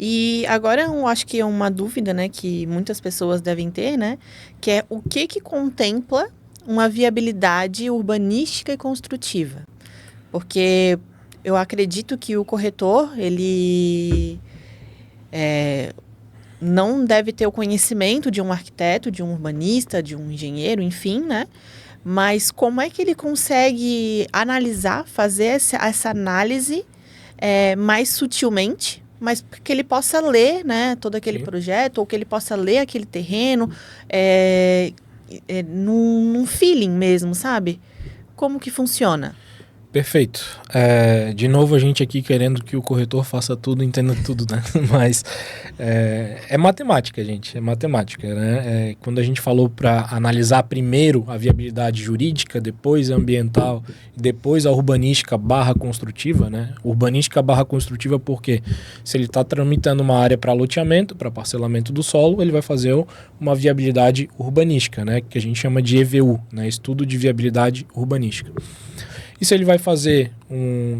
E agora eu acho que é uma dúvida, né, que muitas pessoas devem ter, né, que é o que contempla uma viabilidade urbanística e construtiva. Porque eu acredito que o corretor, ele não deve ter o conhecimento de um arquiteto, de um urbanista, de um engenheiro, enfim, né? Mas como é que ele consegue analisar, fazer essa análise mais sutilmente, mas que ele possa ler, né, todo aquele Sim. projeto, ou que ele possa ler aquele terreno num feeling mesmo, sabe? Como que funciona? Perfeito. De novo, a gente aqui querendo que o corretor faça tudo, entenda tudo, né? Mas é matemática, gente. É matemática, né? Quando a gente falou para analisar primeiro a viabilidade jurídica, depois a ambiental, depois a urbanística barra construtiva, né? Urbanística barra construtiva porque se ele está tramitando uma área para loteamento, para parcelamento do solo, ele vai fazer uma viabilidade urbanística, né? Que a gente chama de EVU, né? Estudo de viabilidade urbanística. E se ele vai fazer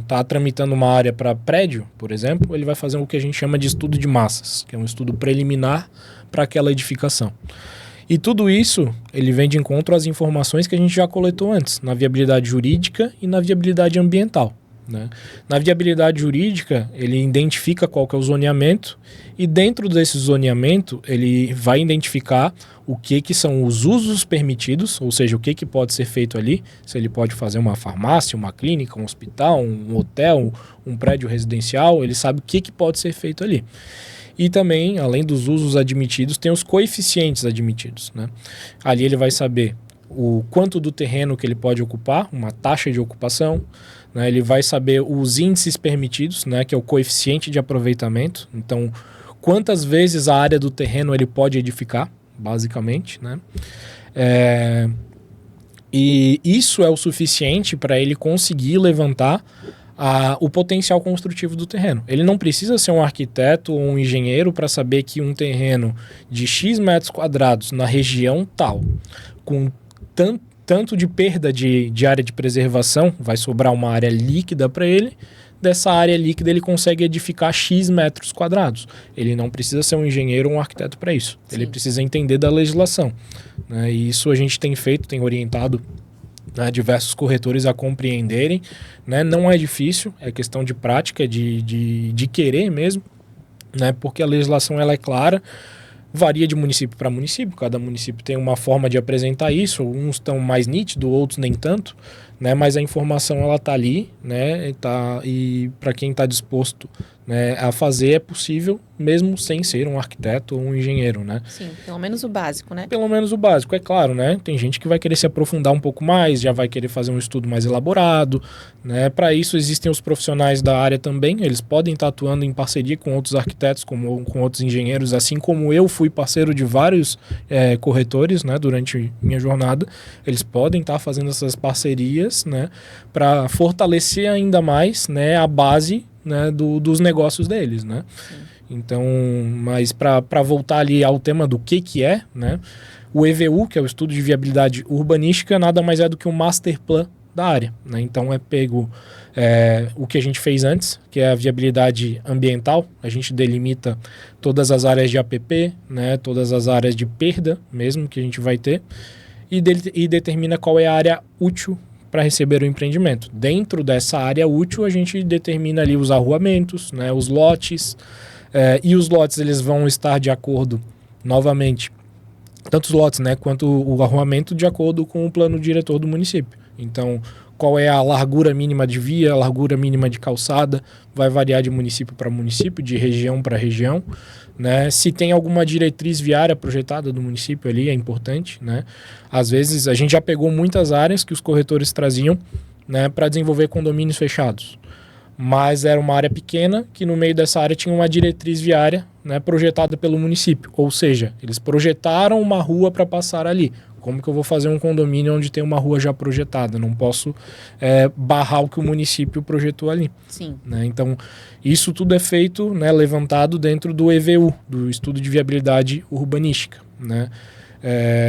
tá tramitando uma área para prédio, por exemplo, ele vai fazer o que a gente chama de estudo de massas, que é um estudo preliminar para aquela edificação. E tudo isso, ele vem de encontro às informações que a gente já coletou antes, na viabilidade jurídica e na viabilidade ambiental, né? Na viabilidade jurídica, ele identifica qual que é o zoneamento e dentro desse zoneamento, ele vai identificar o que são os usos permitidos, ou seja, o que pode ser feito ali, se ele pode fazer uma farmácia, uma clínica, um hospital, um hotel, um prédio residencial, ele sabe o que pode ser feito ali. E também, além dos usos admitidos, tem os coeficientes admitidos, né? Ali ele vai saber o quanto do terreno que ele pode ocupar, uma taxa de ocupação, né? Ele vai saber os índices permitidos, né? Que é o coeficiente de aproveitamento. Então, quantas vezes a área do terreno ele pode edificar, basicamente, né? E isso é o suficiente para ele conseguir levantar o potencial construtivo do terreno. Ele não precisa ser um arquiteto ou um engenheiro para saber que um terreno de X metros quadrados na região tal, com tanto de perda de área de preservação, vai sobrar uma área líquida para ele. Dessa área líquida ele consegue edificar X metros quadrados. Ele não precisa ser um engenheiro ou um arquiteto para isso. Sim. Ele precisa entender da legislação, né? E isso a gente tem feito, tem orientado, né, diversos corretores a compreenderem, né? Não é difícil, é questão de prática, de querer mesmo, né? Porque a legislação ela é clara, varia de município para município, cada município tem uma forma de apresentar isso, uns estão mais nítidos, outros nem tanto, né? Mas a informação ela está ali, né? E para quem está disposto, né, a fazer é possível, mesmo sem ser um arquiteto ou um engenheiro, né? Sim, pelo menos o básico, né? Pelo menos o básico, é claro, né? Tem gente que vai querer se aprofundar um pouco mais, já vai querer fazer um estudo mais elaborado, né? Para isso existem os profissionais da área também, eles podem estar atuando em parceria com outros arquitetos, com outros engenheiros, assim como eu fui parceiro de vários corretores, né? Durante minha jornada, eles podem estar fazendo essas parcerias, né? Para fortalecer ainda mais, né, a base, né, dos negócios deles, né? Sim. Então, mas para voltar ali ao tema do que é, né? O EVU, que é o Estudo de Viabilidade Urbanística, nada mais é do que um master plan da área, né? Então é pego o que a gente fez antes, que é a viabilidade ambiental, a gente delimita todas as áreas de APP, né? Todas as áreas de perda mesmo que a gente vai ter e determina qual é a área útil para receber o empreendimento. Dentro dessa área útil, a gente determina ali os arruamentos, né, os lotes, e os lotes eles vão estar de acordo, novamente, tanto os lotes, né, quanto o arruamento de acordo com o plano diretor do município. Então, qual é a largura mínima de via, a largura mínima de calçada, vai variar de município para município, de região para região, né? Se tem alguma diretriz viária projetada do município ali, é importante, né? Às vezes, a gente já pegou muitas áreas que os corretores traziam, né, para desenvolver condomínios fechados. Mas era uma área pequena que no meio dessa área tinha uma diretriz viária, né, projetada pelo município. Ou seja, eles projetaram uma rua para passar ali. Como que eu vou fazer um condomínio onde tem uma rua já projetada? Não posso barrar o que o município projetou ali. Sim. Né? Então, isso tudo é feito, né, levantado dentro do EVU, do Estudo de Viabilidade Urbanística. Né?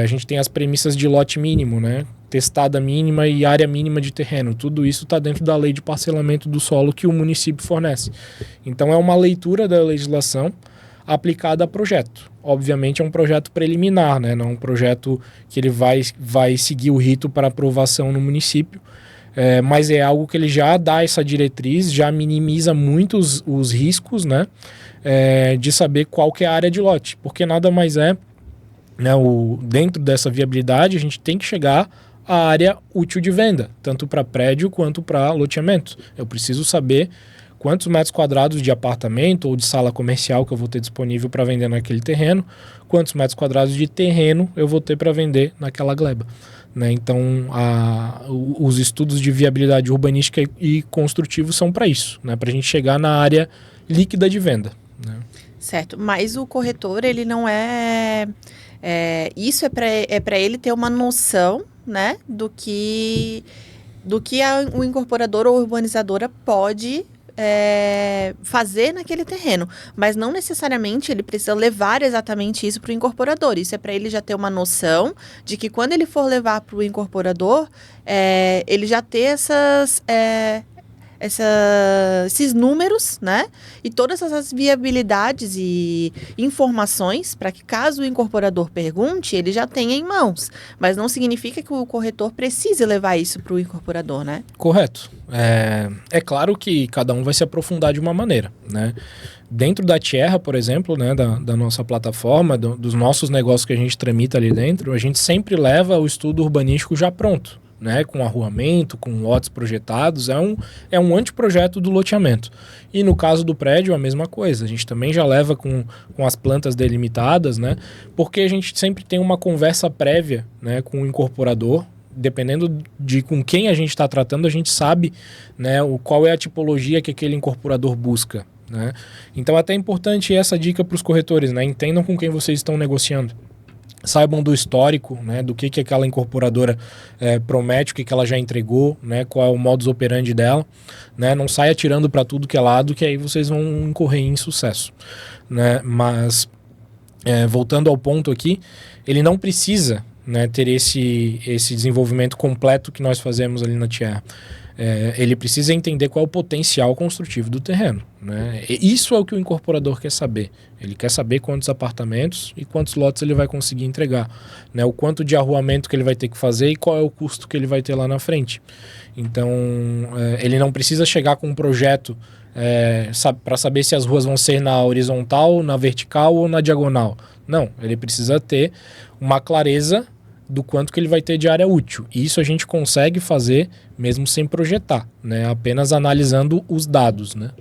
A gente tem as premissas de lote mínimo, né? testada mínima e área mínima de terreno. Tudo isso está dentro da lei de parcelamento do solo que o município fornece. Então é uma leitura da legislação aplicada a projeto. Obviamente é um projeto preliminar, né? Não é um projeto que ele vai seguir o rito para aprovação no município, mas é algo que ele já dá essa diretriz, já minimiza muito os riscos, né? De saber qual que é a área de lote, porque nada mais é, né, dentro dessa viabilidade a gente tem que chegar à área útil de venda, tanto para prédio quanto para loteamento. Eu preciso saber quantos metros quadrados de apartamento ou de sala comercial que eu vou ter disponível para vender naquele terreno, quantos metros quadrados de terreno eu vou ter para vender naquela gleba. Né? Então, os estudos de viabilidade urbanística e construtivo são para isso, né? Para a gente chegar na área líquida de venda. Né? Certo, mas o corretor, ele não isso é para ele ter uma noção, né, do que o incorporador ou urbanizadora pode fazer naquele terreno, mas não necessariamente ele precisa levar exatamente isso para o incorporador. Isso é para ele já ter uma noção de que quando ele for levar para o incorporador, ele já ter esses números, né? E todas essas viabilidades e informações para que, caso o incorporador pergunte, ele já tenha em mãos. Mas não significa que o corretor precise levar isso para o incorporador, né? Correto. É claro que cada um vai se aprofundar de uma maneira, né? Dentro da Tierra, por exemplo, né, da nossa plataforma, dos nossos negócios que a gente tramita ali dentro, a gente sempre leva o estudo urbanístico já pronto. Né, com arruamento, com lotes projetados, é um anteprojeto do loteamento. E no caso do prédio, a mesma coisa. A gente também já leva com as plantas delimitadas, né, porque a gente sempre tem uma conversa prévia, né, com o incorporador. Dependendo de com quem a gente está tratando, a gente sabe, né, qual é a tipologia que aquele incorporador busca. Né? Então é até importante essa dica para os corretores, né? Entendam com quem vocês estão negociando. Saibam do histórico, né, do que aquela incorporadora promete, o que ela já entregou, né, qual é o modus operandi dela, né, não saia tirando para tudo que é lado, que aí vocês vão incorrer em insucesso. Né, mas, voltando ao ponto aqui, ele não precisa, né, ter esse desenvolvimento completo que nós fazemos ali na Tierra. Ele precisa entender qual é o potencial construtivo do terreno. Né? E isso é o que o incorporador quer saber. Ele quer saber quantos apartamentos e quantos lotes ele vai conseguir entregar. Né? O quanto de arruamento que ele vai ter que fazer e qual é o custo que ele vai ter lá na frente. Então, ele não precisa chegar com um projeto para saber se as ruas vão ser na horizontal, na vertical ou na diagonal. Não, ele precisa ter uma clareza do quanto que ele vai ter de área útil. E isso a gente consegue fazer mesmo sem projetar, né? Apenas analisando os dados, né?